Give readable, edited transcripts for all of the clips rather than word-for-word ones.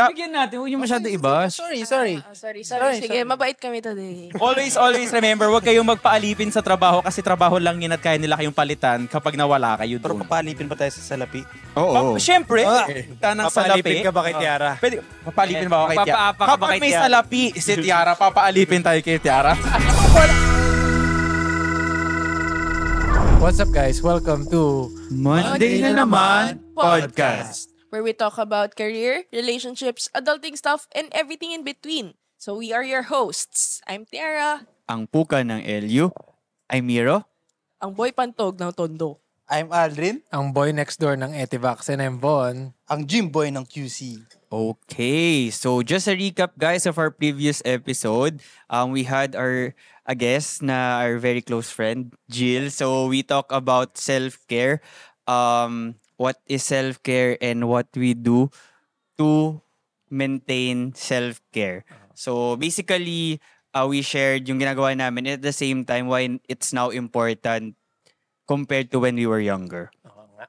Bigyan natin, huwag yung masyado iba. Sorry. Sige, mabait kami today. Always remember, huwag kayong magpaalipin sa trabaho kasi trabaho lang yun at kaya nila kayong palitan kapag nawala kayo Pero doon. papalipin pa tayo sa salapi. Oo. Siyempre, tanang salapi. Papalipin ka ba kay Tiara? Pwede, papaalipin ba ako kay Tiara? Papaapa ka ba Kapag kay may Tiara? salapi si Tiara, papaalipin tayo kay Tiara. What's up guys? Welcome to Monday na naman podcast. Where we talk about career, relationships, adulting stuff, and everything in between. So we are your hosts. I'm Tiara, Ang puka ng LU ay Miro. ang boy pantog ng Tondo. I'm Aldrin, ang boy next door ng Etivax and I'm Von. ang gym boy ng QC. Okay, so just a recap guys of our previous episode. We had a guest na our very close friend, Jill. So we talk about self-care. What is self-care and what we do to maintain self-care. So basically, we shared yung ginagawa namin at the same time why it's now important compared to when we were younger.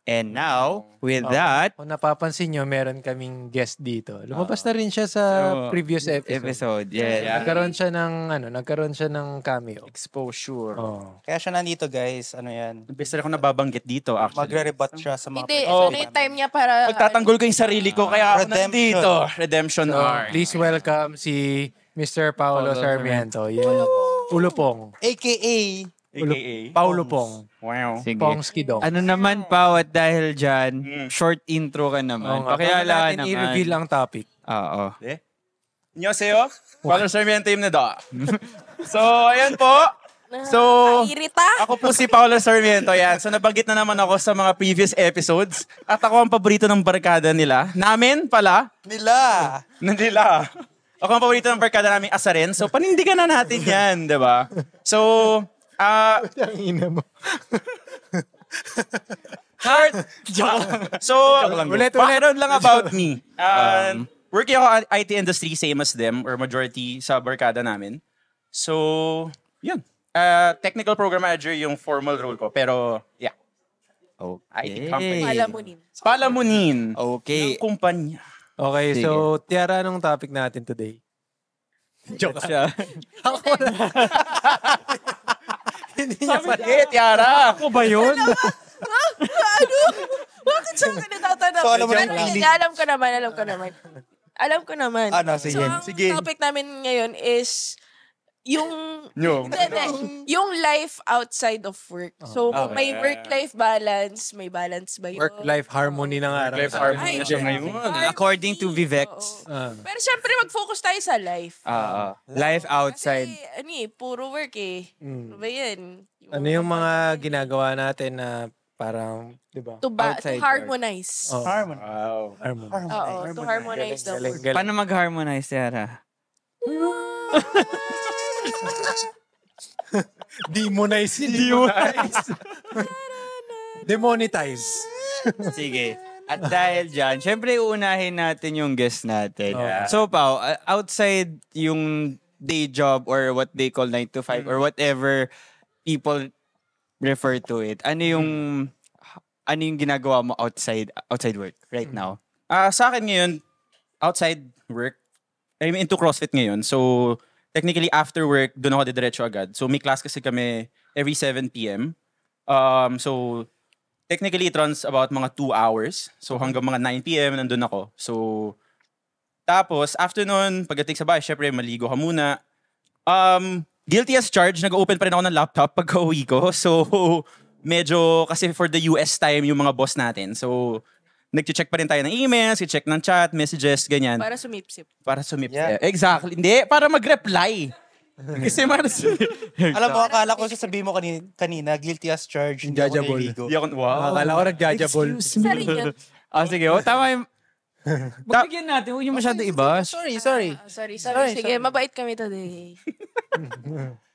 And now, with that, Kung napapansin nyo, meron kaming guest dito. Lumabas na rin siya sa previous episode. yeah. Nagkaroon siya ng cameo. Exposure. Oh. Kaya siya nandito guys, ano yan, Best ako nababanggit dito actually. magre-rebut siya sa mga Hindi, ito na yung time niya para... Pagtatanggol ko yung sarili ko, kaya ako Redemption. nandito. Redemption So, arc. please welcome si Mr. Paolo Sarmiento. Yeah. Ulupong. AKA Paulo Pong. Wow. Sige. Pongski Dong. Ano naman, Pao, at dahil dyan, short intro ka naman. Pakilala ka natin naman. i-reveal ang topic. Oo. 안녕하세요. Father Sarmiento 입니다. So, ayan po. So, Irita? ako po si Paolo Sarmiento. Yan. So, nabanggit na naman ako sa mga previous episodes. At ako ang paborito ng barkada nila. Namin pala. nila. Nandila. Ako ang paborito ng barkada namin asarin. So, panindigan na natin yan, di ba? So, Ang ina mo. So, background lang about me. Working ako at IT industry, same as them, or majority sa barkada namin. So, yun. Technical program manager yung formal role ko. Pero, yeah. IT company. Palamunin. Palamunin. Okay. Ng kumpanya. Okay, Sige. so Tiara, anong topic natin today? Joke siya. Sabi, Tiara. Ako ba yun? Bakit siya ka natatanap? So, alam mo na Pero yung hindi, alam ko naman. Ano, So, sige. ang topic namin ngayon is yung life outside of work. So, kung may work-life balance, may balance ba yun? Work-life harmony na nga. Work-life harmony na siya ngayon. According to Vivex. Pero syempre, mag-focus tayo sa life. Life outside. Kasi, puro work eh. Ano ba yan? Ano yung mga ginagawa natin na parang, di ba? To outside harmonize. Oh, Harmony. Wow. harmony. Oo, to harmonize the work. Galing. Paano mag-harmonize, Tiara? Demonize. Demonetize. Sige. At dahil dyan, syempre uunahin natin yung guest natin. So, Pao, outside yung day job or what they call 9 to 5 or whatever people refer to it, ano yung ginagawa mo outside work right now? Sa akin ngayon, outside work, I'm into CrossFit ngayon. So, technically after work, doon ako didiretso agad. So, may class kasi kami every 7 p.m. So, technically it runs about mga 2 hours. So, hanggang mga 9 p.m. nandun ako. So, tapos, after nun, pagdating sa bahay, syempre, maligo ka muna. Guilty as charged, nag-open pa rin ako ng laptop pagka-uwi ko. So, medyo, kasi for the US time yung mga boss natin. So, nag-check pa rin tayo ng emails, check ng chat, messages, ganyan. Para sumipsip. Para sumip. Yeah. Exactly. Hindi, para mag-reply. Kasi Alam mo, akala ko sasabihin mo kanina, guilty as charged. Hindi ako Judgeable. naliligo. wow. Akala ko nag-judgeable. Isa rin yun. Sige. Tama yung... Bigyan natin, huwag yung masyado iba. Sorry. Sorry. Sige, mabait kami today.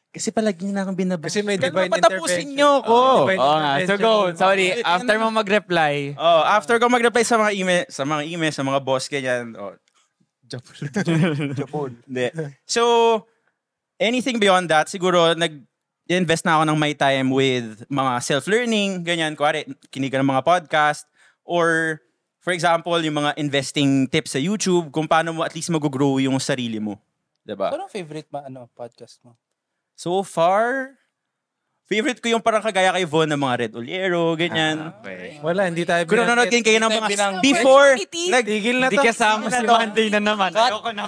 Kasi palagi na akong binabasa. Kasi may Kaya divine patapusin intervention. niyo ako. Divine Oo nga. So intervention. go. Sorry. After mo mag-reply. After ko mag-reply sa mga email, sa mga boss, ganyan. Japon. Hindi. So, anything beyond that, siguro nag-invest na ako ng my time with mga self-learning, ganyan. Kuwari, kinig ka ng mga podcast, or For example, yung mga investing tips sa YouTube, kung paano mo at least mag-grow yung sarili mo. Diba? Anong favorite podcast mo? So far, favorite ko yung parang kagaya kay Von ng mga Red Oliero, ganyan. Okay. Wala, hindi tayo Kung nanonood kayo ng mga binanggit. before, Tigil na Hindi to. kasama si Monday na naman. Ayoko na.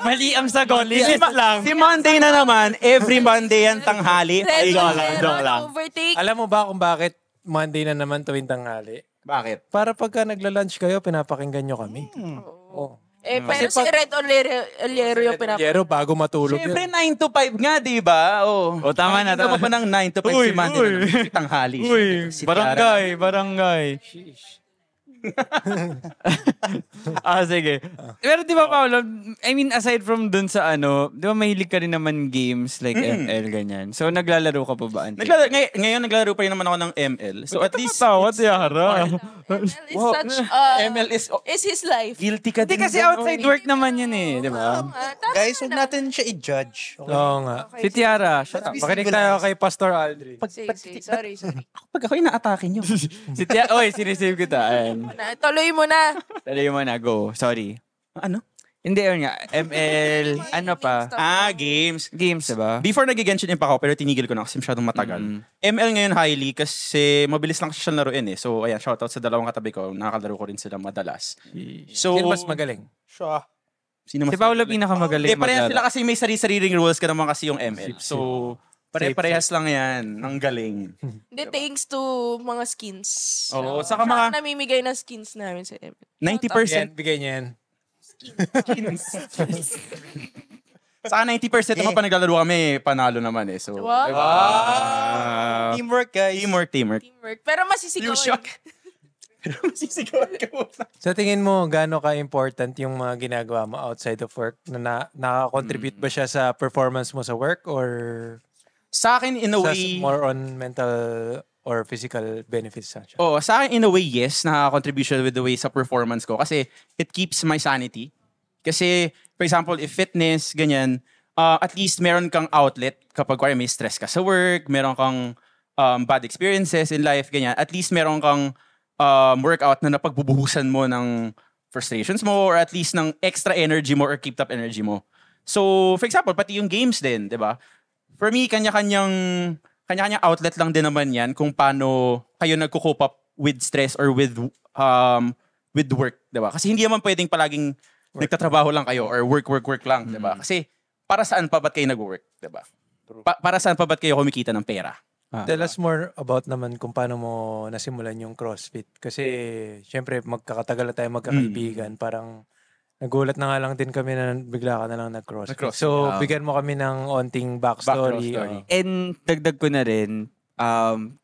Mali ang sagot. Linis lang. si Monday na naman, every Monday yan tanghali. Red Joke lang, Olero, joke lang. overtake. Alam mo ba kung bakit Monday na naman tuwing tanghali? Bakit? Para pagka nagla-lunch kayo, pinapakinggan nyo kami. Oh. Pero si Red Olero yung Pero bago matulog Siyempre, yun. 9 to 5 nga, di ba? O, tama na. Tama pa ng 9 to 5 si Monday na naman, si tanghali. Si Barangay. Sige. Pero di ba, Paolo, I mean, aside from dun sa di ba mahilig ka rin naman games like ML, ganyan. So, naglalaro ka pa ba? Ngayon, naglalaro pa rin naman ako ng ML. So, at least, Tawat, Yara. ML is his life. guilty ka Hindi din. kasi outside work naman yun di ba? Guys, huwag natin siya i-judge. Okay? Oo nga. Si Tiara, shut up. Makinig tayo kay Pastor Aldrin. Sige, sorry. Pag ako inaatake nyo. Si Tiara, sinisave kita. Ayan. Tuloy mo na. Tuloy mo na, go. Sorry. Ano? Hindi, yun nga. ML, ano pa? Games. Games, diba? Before nag-Genshin Impact ako, pero tinigil ko na kasi masyadong matagal. ML ngayon highly kasi mabilis lang siya laruin eh. So, ayan, shoutout sa dalawang katabi ko. Nakakalaro ko rin sila madalas. So, Sino mas magaling? Siya. Si Paolo pinakamagaling parehas sila maglaro. kasi may sarili-sariling rules ka naman kasi yung ML. So, pare-parehas lang yan. Ang galing. Hindi, thanks to mga skins. Oo, saka Siya mga ang namimigay ng skins namin sa ML. 90%. Bigay niya yan. Saka 90% naman pa naglalaro kami, panalo naman eh. So, Wow. Teamwork, guys. teamwork. Teamwork. Pero masisigaw. Fusion. Pero masisigawan ka muna. Sa tingin mo, gaano ka-important yung mga ginagawa mo outside of work? Nakaka-contribute ba siya sa performance mo sa work or Sa akin, in a way... more on mental or physical benefits siya? Sa akin, in a way, yes, nakaka-contribution with the way sa performance ko kasi it keeps my sanity. Kasi, for example, if fitness, ganyan, at least meron kang outlet kapag may stress ka sa work, meron kang bad experiences in life, ganyan. At least meron kang workout na napagbubuhusan mo ng frustrations mo or at least ng extra energy mo or kept up energy mo. So, for example, pati yung games din, di ba? For me, kanya-kanyang outlet lang din naman yan kung paano kayo nagko-cope up with stress or with work, diba? Kasi hindi naman pwedeng palaging nagtatrabaho lang kayo or work lang, diba? Kasi para saan pa ba't kayo nag-work, diba? Para saan pa ba't kayo kumikita ng pera? Tell us more about naman kung paano mo nasimulan yung CrossFit. Kasi, syempre, magkakatagal na tayo magkakaibigan. Parang, nagulat na nga lang din kami na bigla ka na lang nag-CrossFit. So, bigyan mo kami ng onting backstory. And dagdag ko na rin,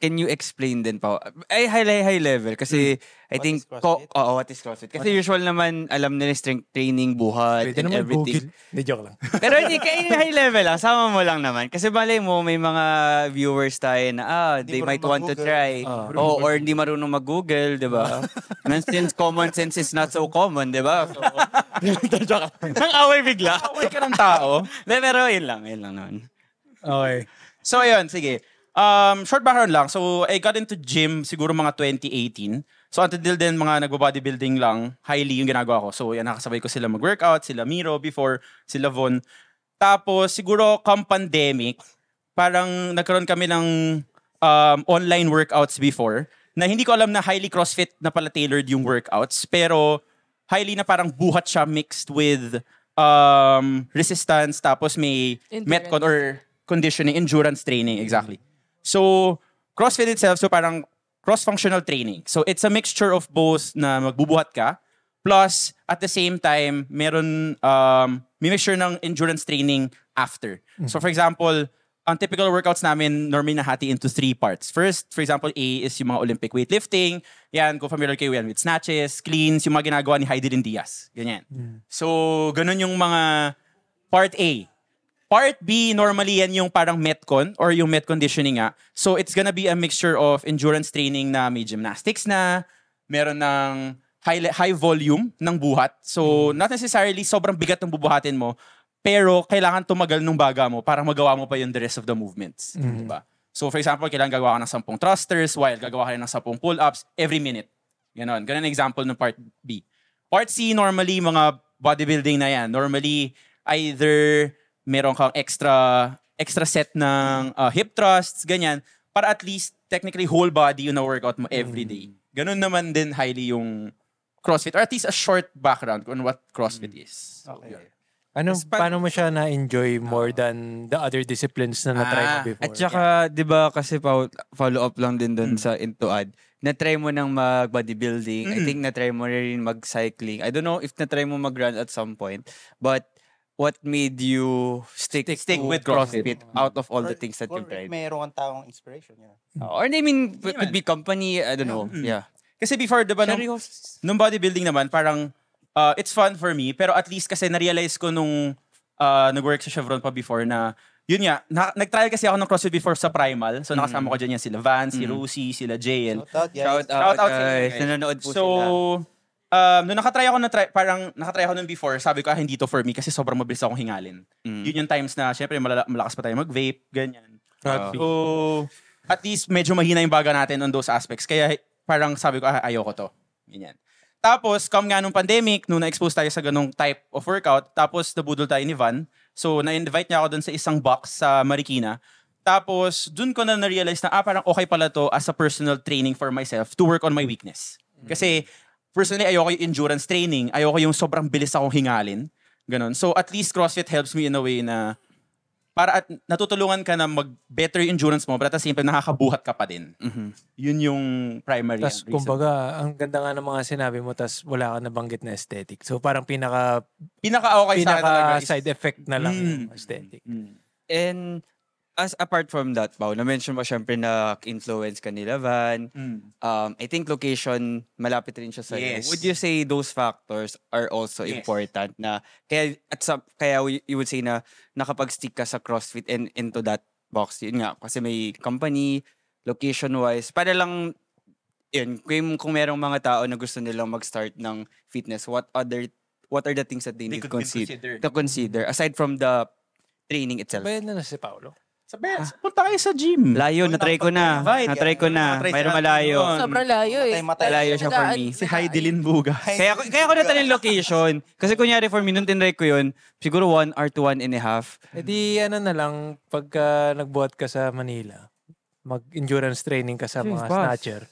can you explain din pa? High level. Kasi I think, what is CrossFit? Kasi usual naman, alam nila strength training, buhat, Pwede and naman everything. Google. Hindi, joke lang. Pero hindi, high level lang. Sama mo lang naman. Kasi balay mo, may mga viewers tayo na, they might want to try. Or hindi marunong mag-Google, di ba? Since common sense is not so common, di ba? So, nang away bigla. Away ka ng tao. Pero yun lang naman. Okay. So, ayun, sige. Short background lang. So, I got into gym siguro mga 2018. So, until then, mga nagbo-bodybuilding lang, highly yung ginagawa ko. So, yan, nakasabay ko sila mag-workout, sila Miro before, sila Von. Tapos, siguro, come pandemic, parang nagkaroon kami ng online workouts before, na hindi ko alam na highly CrossFit na pala tailored yung workouts, pero highly na parang buhat siya mixed with resistance, tapos may metcon or conditioning, endurance training, exactly. So, CrossFit itself, so parang cross-functional training. So, it's a mixture of both na magbubuhat ka, plus, at the same time, meron, may mixture ng endurance training after. So, for example, ang typical workouts namin, normally nahati into 3 parts. First, for example, A is yung mga Olympic weightlifting. Yan, kung familiar kayo yan with snatches, cleans, yung mga ginagawa ni Heidelin Diaz. Ganyan. So, ganun yung mga part A. Part B, normally yan yung parang metcon or yung met conditioning nga. So, it's gonna be a mixture of endurance training na may gymnastics na, meron ng high volume ng buhat. So, not necessarily sobrang bigat ng bubuhatin mo, pero kailangan tumagal ng baga mo para magawa mo pa yung the rest of the movements. Diba? So, for example, kailangan gagawa ka ng 10 thrusters while gagawa ka rin ng 10 pull-ups every minute. Ganon ang example ng part B. Part C, normally, mga bodybuilding na yan. Normally, either meron kang extra set ng hip thrusts, ganyan, para at least, technically, whole body yung na-workout mo every day. Ganon naman din highly yung CrossFit, or at least a short background on what CrossFit is. So, Okay. Paano mo siya na-enjoy more than the other disciplines na na-try mo before? At saka, di ba, kasi follow up lang din doon sa into ad, na-try mo ng mag-bodybuilding. I think na-try mo rin mag-cycling. I don't know if na-try mo mag-run at some point. But, what made you stick with CrossFit out of all the things that you've tried? Mayroon kang taong inspiration. Yeah. Or I mean, could be company, I don't know. Yeah. Kasi before, diba, nung bodybuilding naman, parang, it's fun for me, pero at least kasi na-realize ko nung nag-work sa Chevron pa before na, yun nga, nag-trial kasi ako ng CrossFit before sa Primal. So, nakasama ko dyan yan sila Van, si Rusi, sila JL. Shout out, Shout out guys. Nanonood po So, sila. nung nakatry ako nun before, sabi ko, hindi to for me kasi sobrang mabilis akong hingalin. Yun yung times na, syempre, malakas pa tayo mag-vape, ganyan. So, at least, medyo mahina yung baga natin on those aspects. Kaya, parang sabi ko, ayoko to. Ganyan. Tapos, come nga nung pandemic, nung na-expose tayo sa ganung type of workout, tapos nabudol tayo ni Van. So, na-invite niya ako dun sa isang box sa Marikina. Tapos, dun ko na na-realize na, parang okay pala to as a personal training for myself to work on my weakness. Kasi, personally, ayoko yung endurance training. Ayoko yung sobrang bilis akong hingalin. Ganon. So, at least CrossFit helps me in a way na para at natutulungan ka na mag-better yung endurance mo, but at the same time, nakakabuhat ka pa din. Yun yung primary Tas, reason. kumbaga, ang ganda nga ng mga sinabi mo, tas wala ka nabanggit na aesthetic. So, parang Pinaka-okay sa akin talaga is- side effect na lang yung aesthetic. And apart from that, Pao, na-mention mo syempre na influence ka nila Van. I think location, malapit rin siya sa Yes. Would you say those factors are also Yes. important na kaya you would say na nakapag-stick ka sa CrossFit and into that box? Yun nga, kasi may company, location-wise, para lang yun, kung merong mga tao na gusto nilang mag-start ng fitness, what are the things that they need could to consider aside from the training itself? Bayad na si Paolo. Sabi, punta kayo sa gym. Layo, na-try ko na. Na-try ko na. Mayroon malayo. Sobrang layo eh. Malayo siya for me. Si Heidelin Buga. Kaya ko natanong location. Kasi kunyari for me, nung tinry ko yun, siguro 1 hour to 1.5 hours. E di ano na lang, pagka nagbuhat ka sa Manila, mag-endurance training ka sa mga boss. snatcher.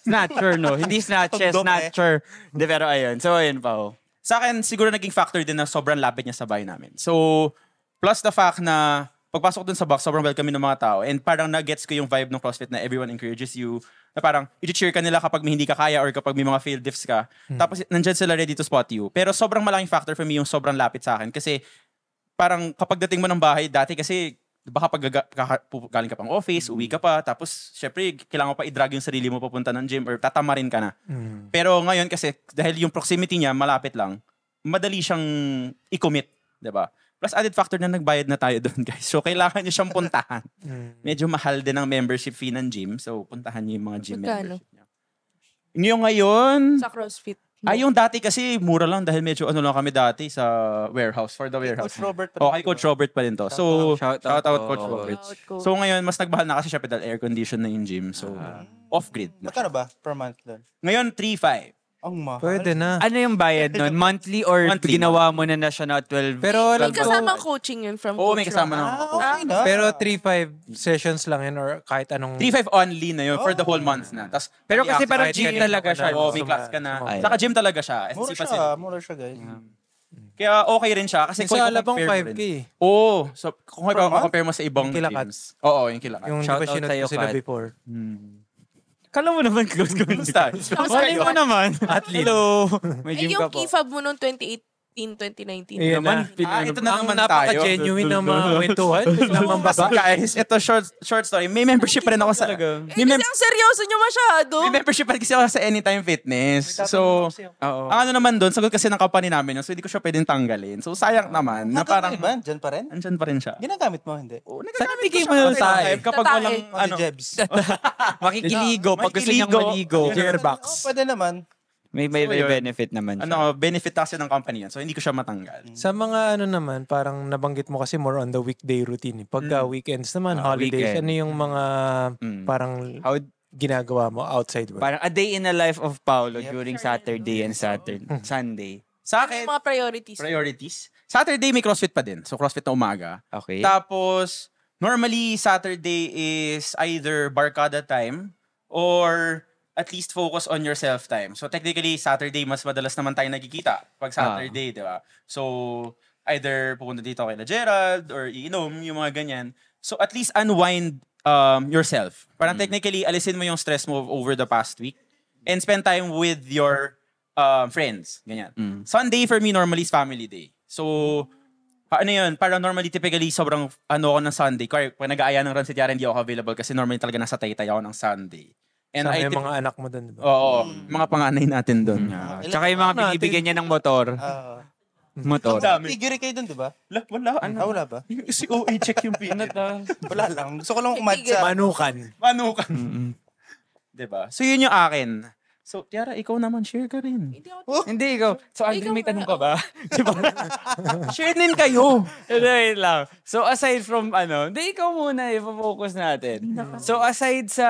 Snatcher, no? Hindi snatcher, snatcher. Hindi, pero ayun. So, ayun pa. Sa akin, siguro naging factor din na sobrang lapit niya sa bahay namin. So, plus the fact na pagpasok dun sa box, sobrang welcome ng mga tao. And parang na-gets ko yung vibe ng CrossFit na everyone encourages you. Na parang, i-cheer ka nila kapag may hindi ka kaya or kapag may mga failed diffs ka. Tapos, nandyan sila ready to spot you. Pero sobrang malaking factor for me yung sobrang lapit sa akin. Kasi, parang kapag dating mo ng bahay, dati kasi, baka galing ka pang office, uwi ka pa, tapos, syempre, kailangan mo pa i-drag yung sarili mo papunta ng gym or tatamarin ka na. Pero ngayon kasi, dahil yung proximity niya, malapit lang, madali siyang i-commit. Diba? Plus added factor na nagbayad na tayo doon, guys. So, kailangan nyo siyang puntahan. Medyo mahal din ang membership fee ng gym. So, puntahan nyo yung mga gym Magkano? membership nyo. Yung ngayon, Sa CrossFit. yung dati kasi mura lang dahil medyo lang kami dati sa warehouse, for the warehouse. Coach Robert pa rin. Kay Coach Robert pa rin to. So, shout out Coach po. Robert. Shout out, Coach. So, ngayon, mas nagmahal na kasi siya dahil air condition na yung gym. So, off-grid na. Magkano ba per month doon? Ngayon, 3,500. Ang mahal. Pwede na. Ano yung bayad nun? Monthly or Monthly. ginawa mo na siya na 12? Pero May 12 kasamang coaching yun from Oo, Coach may kasama Ron. na. Okay na. Pero 3-5 sessions lang yun or kahit anong... 3,500 only na yun for the whole month na. Tas, Pero kasi parang Kahit gym kanina talaga ka siya. na. Oo, may class ka na. Ay. Saka gym talaga siya. SC Mura facility. siya. Mura siya, guys. Kaya okay rin siya. Kasi Sa Alabang compare mo 5K. rin. Oo. So, kung compare mo sa ibang Yung Kilakat. gyms. Oo, yung Kilakat. Yung di Shout ba out sinot sa'yo, ko sila Kat. before. Kala mo naman close ko. Basta. Kala mo naman. Hello. May Eh, gym yung ka po. keyfab mo noong 2018, 2019. Ayan Naman, na. Ito na Ang naman tayo. napaka-genuine ng mga kwentuhan. Biglang mambaba. Guys, ito short story. May membership pa rin ako sa... Talaga. Eh, kasi ang seryoso nyo masyado. May membership pa rin kasi ako sa Anytime Fitness. So, Oo. ang ano naman doon, sagot kasi ng company namin yun, so hindi ko siya pwedeng tanggalin. So, sayang naman na parang... Ba? Diyan pa rin? Andyan pa rin siya. Ginagamit mo, hindi? Saan bigay mo ng tayo? Kapag Tatae. walang... Ano? Ano, Jebs. Makikiligo. Pag gusto niyang maligo. Oh, pwede naman. May So, yun. benefit naman siya. ano, benefit kasi ng company yan. So, hindi ko siya matanggal. Sa mga ano naman, parang nabanggit mo kasi more on the weekday routine. Pagka weekends naman, holidays, weekend. ano yung mga Mm. parang How ginagawa mo outside work? Parang a day in the life of Paolo during Sure. Saturday and Sunday. Sa Ano akin, yung mga priorities? priorities. Saturday may CrossFit pa din. So CrossFit na umaga. Okay. Tapos, normally Saturday is either barkada time or at least focus on yourself time. So technically, Saturday mas madalas naman tayo nagkikita pag Saturday, di ba? So, either pupunta dito kay na Gerald or iinom, yung mga ganyan. So at least unwind yourself. Parang technically, alisin mo yung stress mo over the past week and spend time with your friends. Ganyan. Sunday for me normally is family day. So, ano yun, parang normally typically sobrang ako ng Sunday. Kaya pag nag-aaya ng Run City hindi ako available kasi normally talaga nasa Taytay ako ng Sunday. And Sama yung mga anak mo doon, di ba? Oo, mga panganay natin doon. Tsaka yung mga binibigyan niya ng motor. Motor. Figure kayo dun, di ba? Wala. Wala ba? Si OA check yung figure. Wala lang. Gusto ko lang umad sa... Manukan. Manukan. Diba? So yun yung akin. So, Tiara, ikaw naman, share ka rin. Hindi, ikaw. So, Andre, may tanong ka ba? Diba? Share din kayo. Wait lang. So, aside from hindi, ikaw muna, i-focus natin. So, aside sa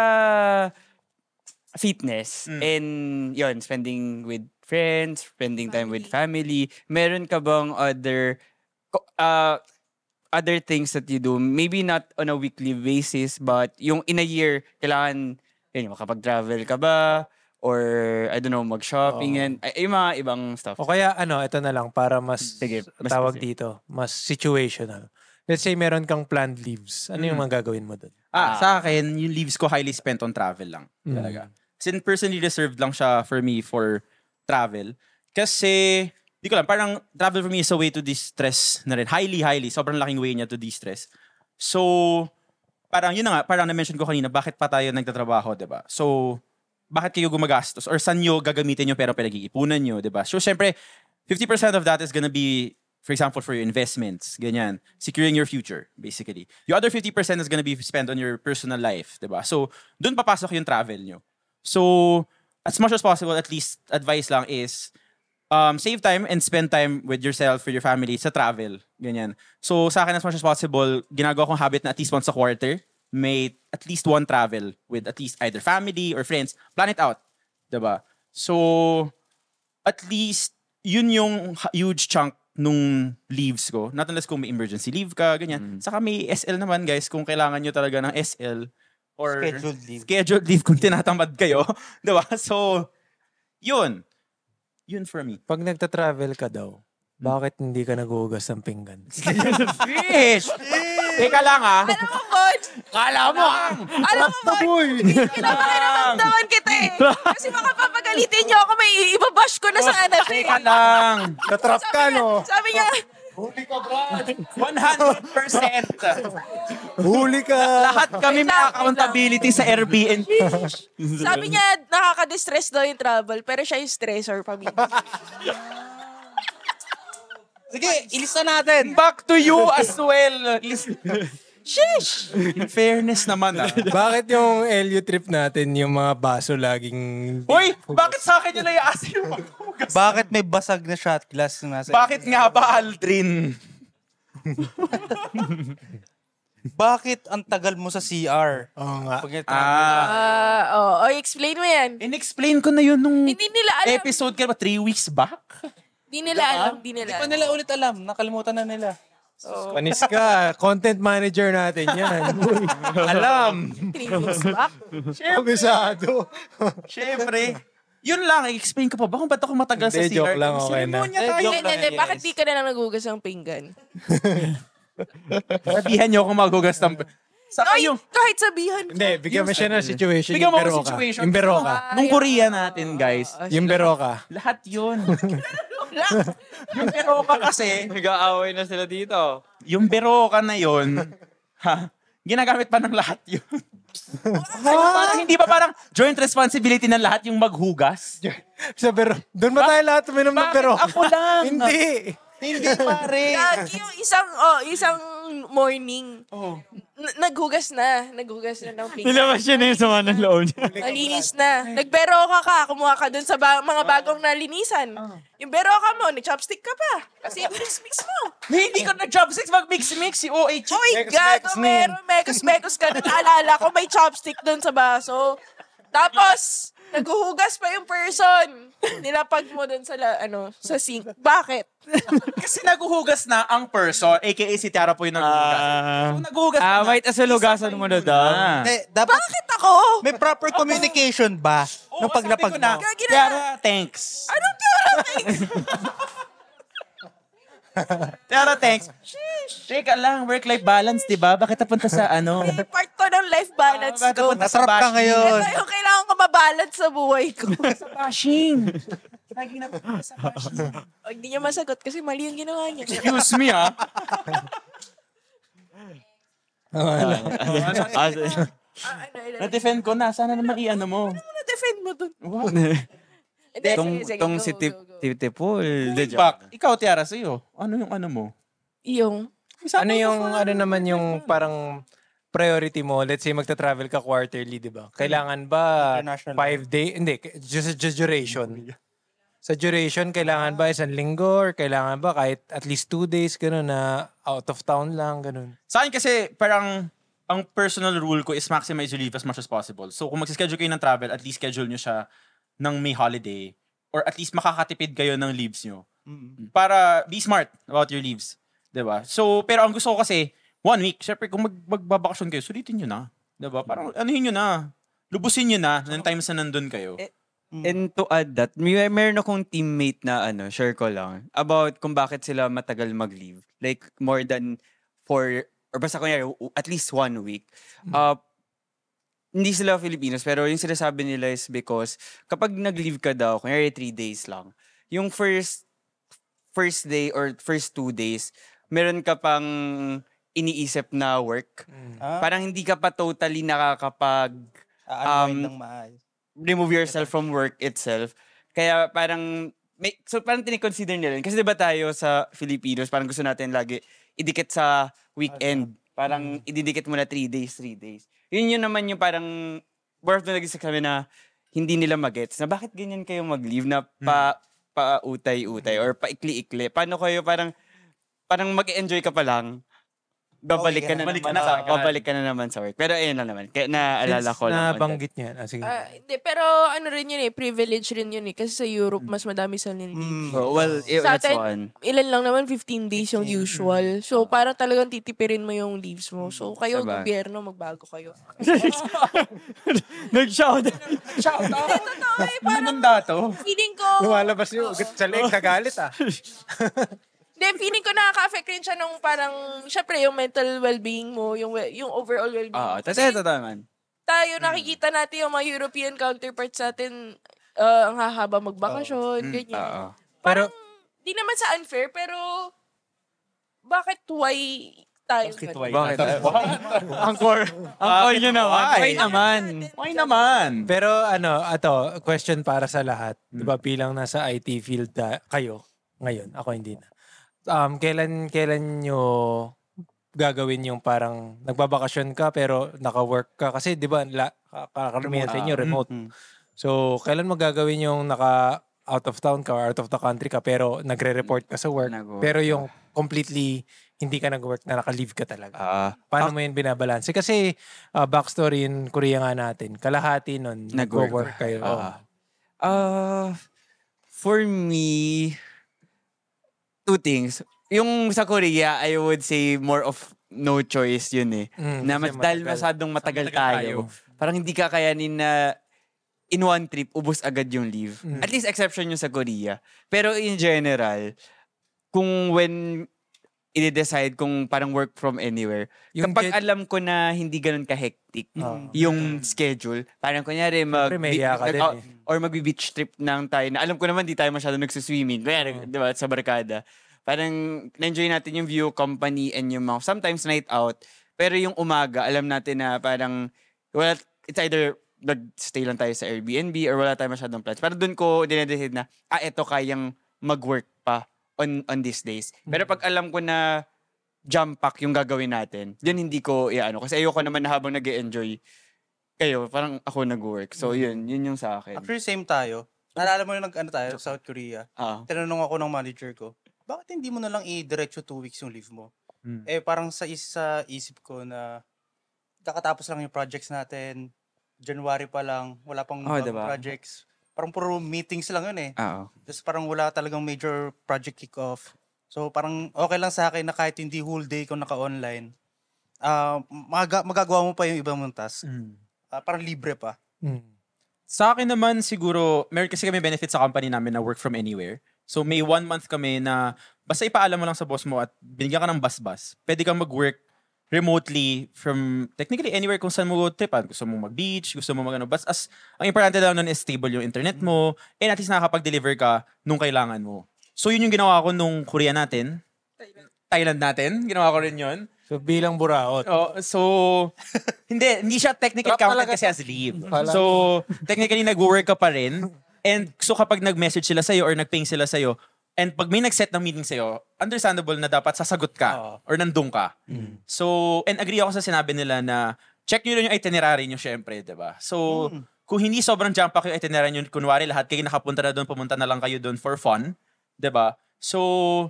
fitness and yun, spending with friends, spending time with family, meron ka bang other things that you do? Maybe not on a weekly basis, but yung in a year, kailangan, makapag-travel ka ba? Or, I don't know, mag-shopping and yung mga ibang stuff. O kaya, ito na lang, para mas, Sige, mas tawag specific. dito, mas situational. Let's say, meron kang planned leaves. Ano yung mga gagawin mo doon? Sa akin, yung leaves ko highly spent on travel lang. Talaga. Since personally reserved lang siya for me for travel. Kasi, di ko lang, parang travel for me is a way to distress na rin. Highly, sobrang laking way niya to distress. So, parang yun na nga, parang na-mention ko kanina, bakit pa tayo nagtatrabaho, diba? So, bakit kayo gumagastos? Or saan nyo gagamitin yung pera pinag-iipunan nyo, diba? So, syempre, 50% of that is gonna be, for example, for your investments, ganyan. Securing your future, basically. Yung other 50% is gonna be spent on your personal life, diba? So, dun papasok yung travel nyo. So, as much as possible, at least advice lang is, save time and spend time with yourself, with your family, sa travel, ganyan. So, sa akin, as much as possible, ginagawa kong habit na at least once a quarter, may at least one travel with at least either family or friends. Plan it out. Diba? So, at least, yun yung huge chunk nung leaves ko. Not unless kung may emergency leave ka, ganyan. Saka may SL naman, guys, kung kailangan nyo talaga ng SL or scheduled leave kung tinatamad kayo. Diba? So, yun. Yun for me. Pag nagta-travel ka daw, bakit hindi ka naghuhugas ng pinggan? Fish! Teka lang Alam mo, Coach? Kala mo! Alam mo, Coach? Pinapakiramdaman kita eh. Kasi makapapagalitin niyo ako, may ibabash ko na sa anak eh. Teka lang! Natrap ka, no? Sabi niya, 100%! Huli ka! Lahat kami may accountability sa Airbnb. sabi niya, nakaka-distress daw yung travel, pero siya yung stressor pamilya. Sige, ilista natin. Back to you as well. Sheesh! In fairness naman Bakit yung LU trip natin, yung mga baso laging... Uy, bakit sa akin yun naiasa yung maghugas? Bakit may basag na shot glass na nasa... Bakit nga ba, Aldrin? Bakit ang tagal mo sa CR? Oo nga. Explain mo yan. In-explain ko na yun nung Hindi nila alam. episode ka ba 3 weeks back? Hindi nila alam. Hindi nila Hindi pa alam. nila ulit alam. Nakalimutan na nila. Panis ka. Content manager natin yan. Uy, alam. 3 weeks back. Abisado. Siyempre. Yun lang, i-explain ko pa ba kung ba't ako matagal sa Hindi, CR? joke lang, okay na. Seremonya tayo. Hindi. Bakit di ka na lang nagugas ng pinggan? Sabihan niyo kung maghugas ng... Saka yung... Kahit sabihan. Hindi, bigyan mo siya ng situation. Bigyan mo yung ako Beroka. situation. Yung Beroka. Nung Korea natin, guys. Yung Beroka. Lahat yun. Yung Beroka kasi, Nag-aaway na sila dito. yung Beroka na yun, ginagamit pa ng lahat yun. Parang hindi ba parang joint responsibility ng lahat yung maghugas? Sa Beroka. Doon ba tayo lahat uminom ng Bakit Beroka? ako lang? Hindi. Hindi pare. Lagi yung isang morning, naghugas na ng pinggan. Nilabas siya na yung sama ng loob niya. Malinis na. Nagberoka ka, kumuha ka dun sa mga bagong nalinisan. Yung beroka mo, nag-chopstick ka pa. Kasi mix mo. Hindi ko nag-chopsticks mag-mix-mix si OH. Uy, gago, meron, mekos ka. Naalala ko, may chopstick dun sa baso. Tapos, naghuhugas pa yung person. Nilapag mo dun sa sink. Bakit? Kasi naguhugas na ang person, aka si Tiara po yung naguhugas. So, naguhugas na. Might as well hugasan mo na daw. Dapat Bakit ako? may proper communication ba nung paglapag mo? Tiara, thanks. Anong Tiara, thanks? Tiara, thanks. Teka lang, work-life balance, di ba? Bakit napunta sa Part to ng life balance ko. Nasarap ka ngayon. Ito yung kailangan ko mabalance sa buhay ko. sa bashing. Lagi napunta sa bashing. Hindi niya masagot kasi mali yung ginawa niya. Excuse me, ah. Na-defend ko na. Sana naman i-ano mo. Ano na-defend mo dun? Tong si Tite Paul. Back. Ikaw, Tiara, sa'yo. Ano yung ano mo? Yung... Ano yung, ano naman yung parang priority mo? Let's say magta-travel ka quarterly, di ba? Kailangan ba International. 5 day? Hindi, just duration. Sa duration, kailangan ba isang linggo or kailangan ba kahit at least 2 days, gano'n na out of town lang, gano'n? Sa akin kasi, parang ang personal rule ko is maximize your leave as much as possible. So kung mag-schedule kayo ng travel, at least schedule nyo siya ng may holiday or at least makakatipid kayo ng leaves nyo. Para be smart about your leaves. Diba? So, pero ang gusto ko kasi, 1 week. Siyempre, kung magbabakasyon kayo, sulitin nyo na. Diba? Parang, anuhin nyo na. Lubusin nyo na ng times na nandun kayo. And to add that, meron akong teammate na share ko lang, about kung bakit sila matagal mag-leave. Like, more than 4, or basta kunyari, at least 1 week. Hindi sila Filipinos, pero yung sinasabi nila is because, kapag nag-leave ka daw, kunyari 3 days lang, yung first day or first 2 days, meron ka pang iniisip na work. Parang hindi ka pa totally nakakapag Unwind ng maayos. remove yourself from work itself. Kaya parang parang tiniconsider nila. Kasi 'di ba tayo sa Filipinos, parang gusto natin lagi idikit sa weekend. Parang ididikit mo na 3 days. Yun naman yung parang worth na nag-isip kami na hindi nila magets na bakit ganyan kayo mag-leave na pa-utay-utay or paikli-ikli. Paano kayo parang mag-enjoy ka pa lang, babalik ka na naman sa work. Pero ayun lang naman. Kaya naalala ko lang. Nabanggit niya. Sige. Hindi, pero ano rin yun privilege rin yun Kasi sa Europe, mas madami sa leave. Well, Sa that's atin, one. ilan lang naman, 15 days yung usual. So, parang talagang titipirin mo yung leaves mo. So, kayo, Sabag. gobyerno, magbago kayo. Nag-shout. Totoo parang dato? feeling ko, Lumalabas yung ugat sa leg, nagalit feeling ko nakaka-affect rin siya nung parang, syempre, yung mental well-being mo, yung overall well-being. Tapos ito naman. Tayo, nakikita natin yung mga European counterparts natin, ang hahaba magbakasyon, ganyan. Pero, Di naman sa unfair, pero bakit why tayo? Bakit? Ang core nyo naman. Why naman? pero question para sa lahat. Diba bilang nasa IT field kayo ngayon, ako hindi na. Kailan nyo gagawin yung parang nagbabakasyon ka pero naka-work ka? Kasi di ba karamihan sa inyo remote. So, kailan mo gagawin yung out of town ka or out of the country ka pero nagre-report ka sa work pero yung completely hindi ka nag-work na naka-leave ka talaga. Paano mo yun binabalanse? Kasi backstory in Korea nga natin, kalahati nun nag-work kayo. For me, 2 things. Yung sa Korea, I would say more of no choice yun na dahil masyadong matagal tayo. Parang hindi ka kayanin na in one trip, ubos agad yung leave. At least exception yung sa Korea. Pero in general, kung when i-decide kung parang work from anywhere, kapag alam ko na hindi ganun ka-hectic yung schedule, parang kunyari or mag-beach trip nang tayo na alam ko naman di tayo masyado nagsiswimming. Kaya, di ba, sa barkada. Parang na-enjoy natin yung view, company, and yung mga, sometimes night out. Pero yung umaga, alam natin na parang, it's either nag-stay lang tayo sa Airbnb or wala tayo masyadong plans. Pero dun ko dinedecide na, eto kayang mag-work pa on these days. Pero pag alam ko na jump pack yung gagawin natin, yun hindi ko kasi ayoko naman na habang nag-enjoy kayo, parang ako nag-work. So yun yung sa akin. Actually, same tayo. Naalala mo yung tayo, South Korea. Tinanong ako ng manager ko, bakit hindi mo na lang i-diretso 2 weeks yung leave mo? Parang sa isip ko na kakatapos lang yung projects natin, January pa lang, wala pang bagong projects. Parang puro meetings lang yun eh. Tapos parang wala talagang major project kick-off. So parang okay lang sa akin na kahit hindi whole day ko naka-online, magagawa mo pa yung ibang mong task. Parang libre pa. Sa akin naman siguro, meron kasi kami benefit sa company namin na work from anywhere. So may 1 month kami na basta ipaalam mo lang sa boss mo at binigyan ka ng bus-bus. Pwede kang mag-work remotely from technically anywhere kung saan mo tripan. Gusto mo mag-beach, gusto mo mag-ano. But ang importante lang nun is stable yung internet mo and at least nakakapag-deliver ka nung kailangan mo. So yun yung ginawa ko nung Korea natin. Thailand natin. Ginawa ko rin yun. So bilang buraot. So hindi siya technically counted kasi as leave. So technically nag-work ka pa rin. And so kapag nag-message sila sa'yo or nag-ping sila sa'yo, and pag may nag-set ng meeting sa'yo, understandable na dapat sasagot ka or nandun ka. So, and agree ako sa sinabi nila na check nyo rin yung itinerary nyo syempre, diba? So, kung hindi sobrang jump-pack yung itinerary nyo, kunwari lahat kayo nakapunta na doon, pumunta na lang kayo doon for fun, diba? So,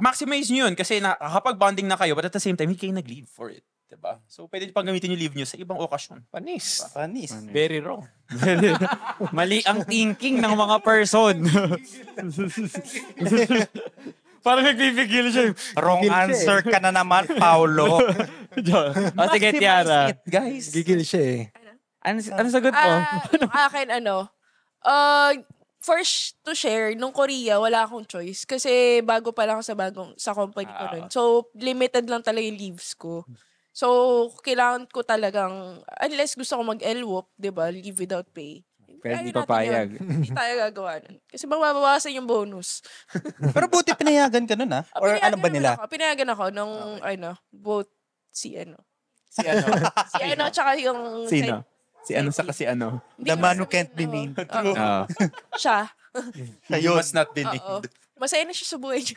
maximize nyo yun kasi nakakapag-bonding na kayo but at the same time, hindi kayo nag-leave for it. Diba? So, pwede pang gamitin yung leave nyo sa ibang okasyon. Panis. Diba? Panis. Very wrong. Mali ang thinking ng mga person. Parang nagbibigil siya. Wrong answer ka na naman, Paulo. Sige, Tiara. Guys. Gigil siya eh. Ano sagot mo? Yung akin, to share, nung Korea, wala akong choice. Kasi bago pa lang ako sa company ko nun. So, limited lang talaga yung leaves ko. So, kailangan ko talagang, unless gusto ko mag-LWOP, diba? Leave without pay. Pero hindi papayag. Hindi tayo gagawa nun. Kasi mababawasan yung bonus. Pero buti pinayagan ka nun Or ano ba nila? Pinayagan ako nung, both si ano, tsaka yung... Sino? Si ano sa kasi ano? The man who can't be named. Siya. You must not be named. Masaya na siya sa buhay niya.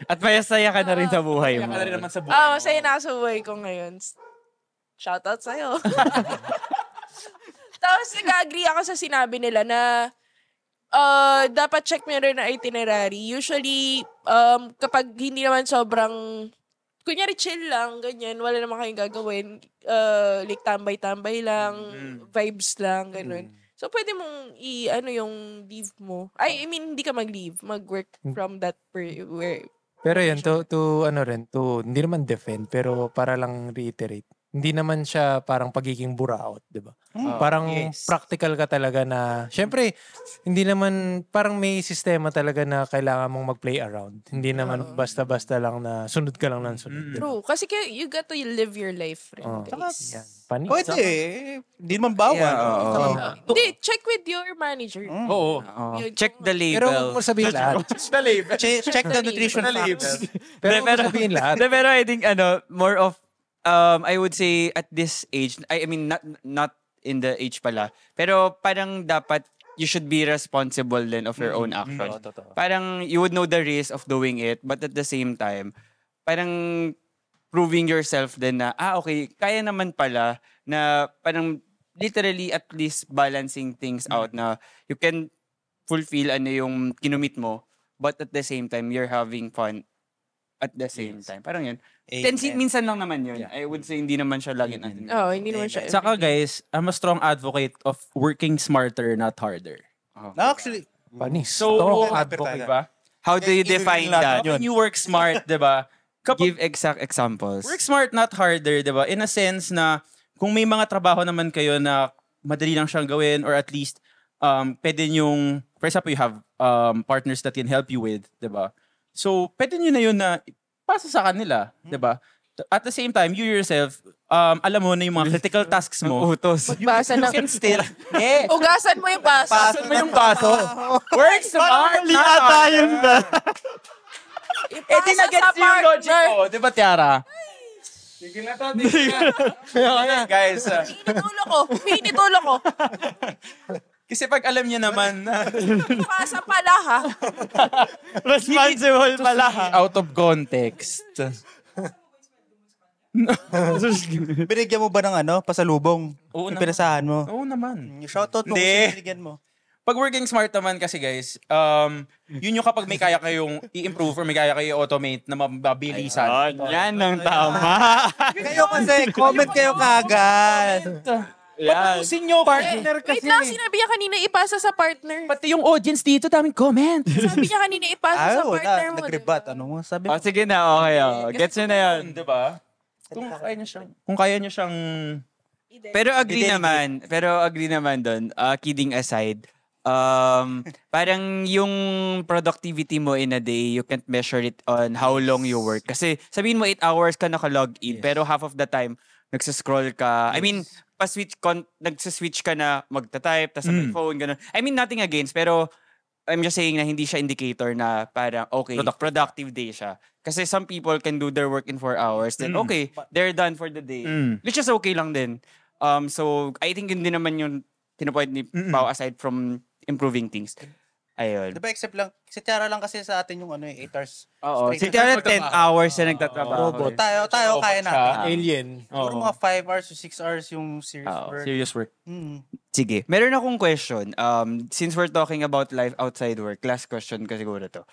At masaya ka na rin sa buhay mo. Masaya ka na rin naman sa buhay mo. Masaya na ako sa buhay ko ngayon. Shoutout sa'yo. Tapos nag-agree ako sa sinabi nila na dapat check mo rin ang itinerary. Usually, kapag hindi naman sobrang, kunyari chill lang, ganyan, wala naman kayong gagawin. Like tambay-tambay lang, vibes lang, ganun. So, pwede mong yung leave mo. I mean, hindi ka mag-leave. Mag-work from that where. Pero yun, hindi naman defend, pero para lang reiterate. Hindi naman siya parang pagiging buraot, di ba? Parang practical ka talaga na, syempre, hindi naman, parang may sistema talaga na kailangan mong mag-play around. Hindi naman basta-basta lang na sunod ka lang ng sunod. True. Kasi you got to live your life rin, guys. Panis. Pwede Hindi naman bawal. Hindi, check with your manager. Oo. Check the Pero label. huwag mo sabihin lahat. Check the nutrition facts. Pero huwag mo sabihin lahat. Pero I think, more of, I would say at this age, I mean, not in the age pala, pero parang dapat you should be responsible then of your own actions. Parang you would know the risk of doing it, but at the same time, parang proving yourself din na, okay, kaya naman pala na parang literally at least balancing things out na you can fulfill yung kinumit mo, but at the same time, you're having fun at the same time. Parang yun. Minsan lang naman yun. I would say hindi naman siya lagi natin. Hindi naman siya. Saka guys, I'm a strong advocate of working smarter, not harder. Actually, Panis. So, advocate. diba? How do you define that? When you work smart, diba? Give exact examples. Work smart, not harder, diba? In a sense na, kung may mga trabaho naman kayo na madali lang siyang gawin or at least, pwede nyong, for example, you have partners that can help you with, diba? So, pwede nyo na yun na pasa sa kanila, diba? At the same time, you yourself, alam mo na yung mga critical tasks mo. Utos. Basa na. Can still, Ugasan mo yung baso. pasan mo yung baso. Work smart, not harder. Di na-gets yung logic ko. Di ba, Tiara? Sige na to. Guys, Pinitulo ko. kasi pag alam niya naman na Basa pala ha. Responsible pala. out of context. binigyan mo ba ng pasalubong? Oo Yung naman. pinasahan mo? Oo naman. Shoutout mo Hindi. kung binigyan mo. Pag working smart naman kasi guys, yun yung kapag may kaya kayong i-improve or may kaya kayo i-automate na mabilisan. Yan ang tama. Kayo kasi, comment kayo kagad. Yan. Sinyo, partner Wait lang, sinabi niya kanina ipasa sa partner. Pati yung audience dito, daming comment. Sabi niya kanina ipasa sa partner mo. Nag-rebat. Ano mo sabi? Sige na, okay. Gets nyo na yun. Diba? Kung kaya niya siyang... Pero agree naman doon, kidding aside, parang yung productivity mo in a day, you can't measure it on how long you work. Kasi sabihin mo 8 hours ka naka-log in, pero half of the time, nagsascroll ka. I mean, nagsaswitch ka na magta-type, tas sa phone, gano'n. I mean, nothing against, pero I'm just saying na hindi siya indicator na parang, okay, productive day siya. Kasi some people can do their work in 4 hours, then okay, they're done for the day. Which is okay lang din. So, I think yun din naman yung pinapoint ni Pao aside from improving things. Ayun. Diba except lang, si Tiara lang kasi sa atin yung 8 hours. Oo. Si Tiara 10 hours na nagtatrabaho. Robot. Tayo kaya natin. Alien. Siguro mga 5 hours to 6 hours yung serious work. Serious work. Sige. Meron akong question. Since we're talking about life outside work, last question ko siguro to.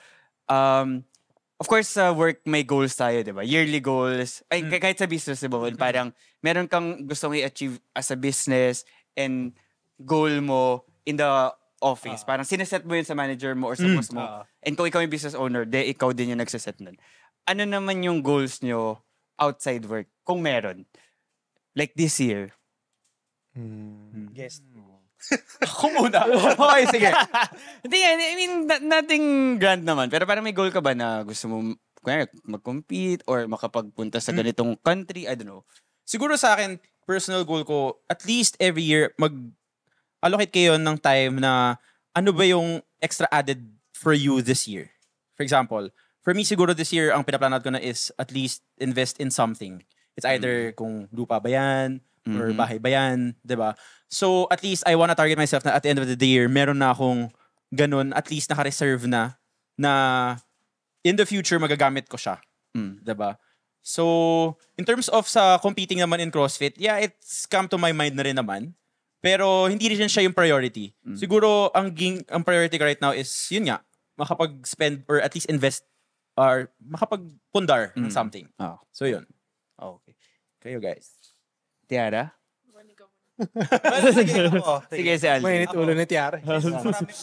Of course, sa work may goals tayo, di ba? Yearly goals. Ay, kahit sa business, di ba? Parang meron kang gustong i-achieve as a business and goal mo in the office. Parang sineset mo yun sa manager mo or sa boss mo. And kung ikaw yung business owner, ikaw din yung nagsiset nun. Ano naman yung goals nyo outside work? Kung meron. Like this year. Yes. Ako muna. Okay, sige. Hindi, I mean, nothing grand naman. Pero parang may goal ka ba na gusto mo mag-compete or makapagpunta sa ganitong country? I don't know. Siguro sa akin, personal goal ko, at least every year, allocate kayo ng time na ano ba yung extra added for you this year. For example, for me siguro this year, ang pinaplanad ko na is at least invest in something. It's either kung lupa ba yan, or bahay ba yan, diba? So, at least I wanna target myself na at the end of the year, meron na akong ganun, at least naka-reserve na in the future, magagamit ko siya. Diba? So, in terms of sa competing naman in CrossFit, yeah, it's come to my mind na rin naman. Pero hindi rin siya yung priority. Siguro, ang priority ko right now is, yun nga, makapag-spend or at least invest or makapag-pundar ng something. So, yun. Okay. Kayo, guys. Tiara? Sige, si Alvin. Mainit ulo ni Tiara.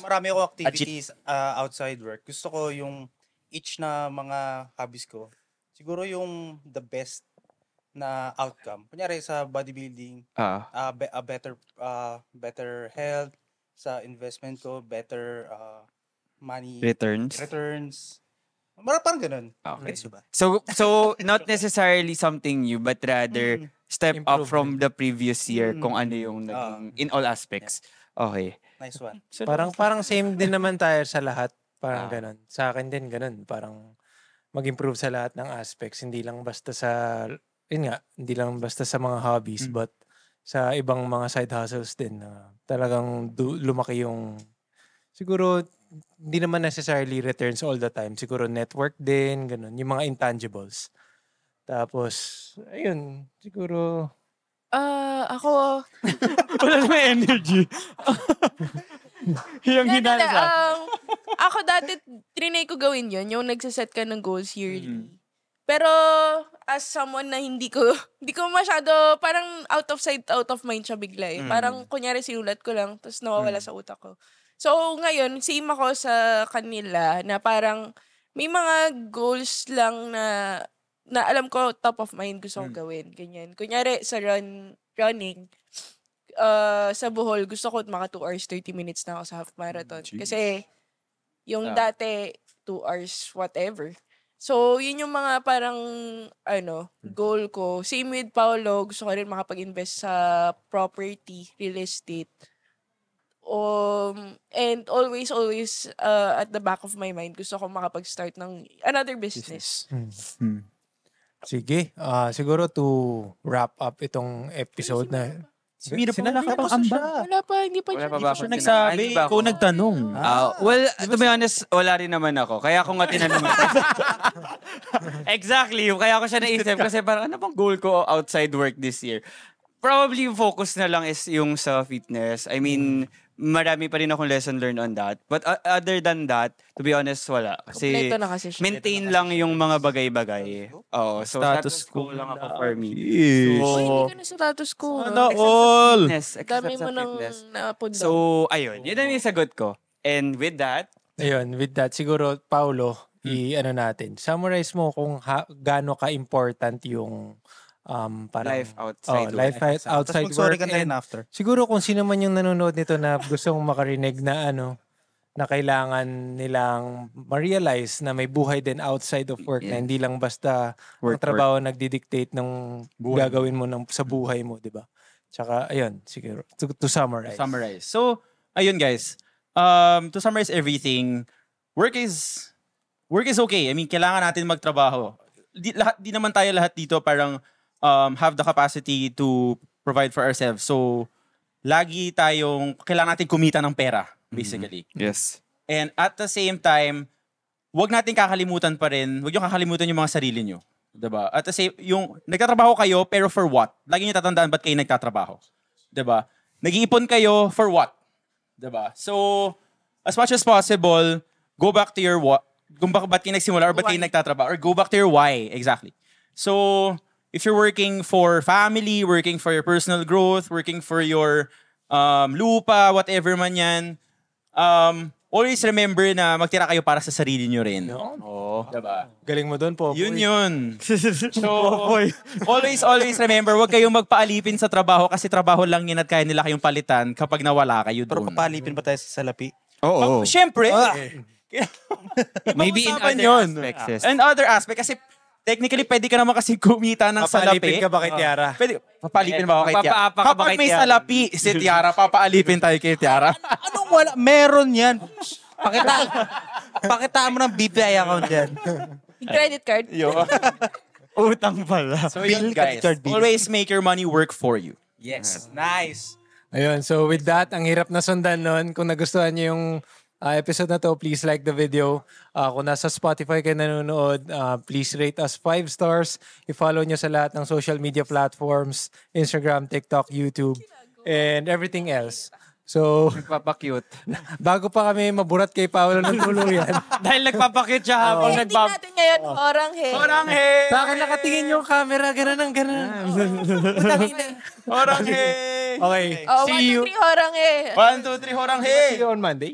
Marami ako activities outside work. Gusto ko yung each na mga hobbies ko. Siguro yung the best na outcome. Kunyari sa bodybuilding, a better health, sa investment ko, better money returns. Parang ganun. Okay. So not necessarily something new, but rather step up from the previous year kung ano yung naging in all aspects. Okay. Nice one. So, parang same din naman tayo sa lahat. Parang ganun. Sa akin din ganun. Parang mag-improve sa lahat ng aspects. Hindi lang basta sa, hindi lang basta sa mga hobbies, but sa ibang mga side hustles din. Talagang lumaki yung, siguro, hindi naman necessarily returns all the time. Siguro network din, ganun. Yung mga intangibles. Tapos, ayun, siguro... Ako... Wala naman energy. Yung hinala. Ako dati, trinay ko gawin yun, yung nagsaset ka ng goals yearly. Pero, as someone na hindi ko masyado, parang out of sight, out of mind siya bigla eh. Parang, kunyari, sinulat ko lang, tapos nawawala sa utak ko. So, ngayon, same ako sa kanila na parang may mga goals lang na alam ko, top of mind gusto kong gawin. Ganyan. Kunyari, sa running, sa Bohol, gusto ko maka 2 hours, 30 minutes na ako sa half marathon. Kasi, yung dati, 2 hours, whatever. So, yun yung mga parang, goal ko. Same with Paolo, gusto ko rin makapag-invest sa property, real estate. And always at the back of my mind, gusto ko makapag-start ng another business. Sige. Siguro to wrap up itong episode na... Wala ka pang amba. Wala pa, hindi pa siya nagsabi. Ikaw nagtanong. Well, to be honest, wala rin naman ako. Kaya ako nga tinanong. Exactly. Kaya ako siya naisip kasi parang ano bang goal ko outside work this year? Probably yung focus na lang is yung sa fitness. I mean, marami pa rin akong lesson learned on that. But other than that, to be honest, wala. Kasi Kompleto na kasi siya. maintain lang yung mga bagay-bagay. Oo, so status quo lang ako for me. Uy, So, hindi ka na sa status quo. Sana all. Dami mo nang napunta. So, ayun. Yun ang yung sagot ko. And with that, Ayun, with that, siguro, Paulo, ano natin, summarize mo kung gaano ka-important yung parang life outside life outside Tapos magsorry work. ka na rin And after. siguro kung sino man yung nanonood nito na gustong makarinig na na kailangan nilang ma-realize na may buhay din outside of work na hindi lang basta ang trabaho nagdi-dictate ng gagawin mo sa buhay mo, di ba? Tsaka, ayun, siguro, to summarize. So, ayun guys. To summarize everything, work is okay. I mean, kailangan natin magtrabaho. Di naman tayo lahat dito parang have the capacity to provide for ourselves. So, lagi kailangan natin kumita ng pera, basically. yes. And at the same time, wag natin kakalimutan pa rin, wag yung kakalimutan yung mga sarili nyo. Diba? At the same, yung nagtatrabaho kayo, pero for what? Lagi nyo tatandaan ba't kayo nagtatrabaho. Diba? Nag-iipon kayo for what? Diba? So, as much as possible, go back to your what, kung ba't kayo nagsimula or ba't kayo nagtatrabaho, or go back to your why, exactly. So, if you're working for family, working for your personal growth, working for your lupa, whatever man yan, always remember na magtira kayo para sa sarili nyo rin. Oh. Diba? Galing mo doon po. Yun. So, always remember, huwag kayong magpaalipin sa trabaho kasi trabaho lang yun at kaya nila kayong palitan kapag nawala kayo Pero doon. papalipin pa tayo sa salapi. Oo. Siyempre. Maybe in Pag-usapan other yun. aspects. Yes. And other aspect, kasi technically, pwede ka naman kasi kumita ng salapi. Papalipin ka ba kay Tiara? Pwede, papalipin ba ako kay Tiara? Papaapa ka ba Kapag kay may Tiara? salapi si Tiara, papaalipin tayo kay Tiara. Anong wala? Meron yan. Pakitaan mo ng BPI account yan. Credit card. Utang pala. So yun, guys. card bill. Always make your money work for you. Yes. Nice. Ayun, so with that, ang hirap na sundan nun. Kung nagustuhan niyo yung episode na to, please like the video. Kung nasa Spotify kayo nanonood, please rate us 5 stars. I-follow nyo sa lahat ng social media platforms, Instagram, TikTok, YouTube, and everything else. So, Nagpapakute. bago pa kami maburat kay Paolo ng tuluyan, Dahil nagpapakute siya habang Ending natin ngayon, Horang He. Hey! sa akin nakatingin yung camera, ganun ang ganun. Horang hey! Okay, Oh, 1, see 2, you. 3, Horang He. 1, 2, 3, horang hey! See you on Monday.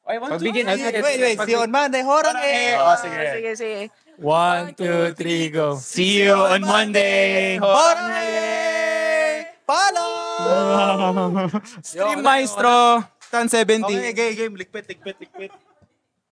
Ay, 1, 2, Pagbigyan 3. Wait. See you on Monday. Horang eh. Sige. 1, 2, 3, go. See you on Monday! Horang eh. Palo! Stream Maestro, Tan 70. Okay, game. Likpit.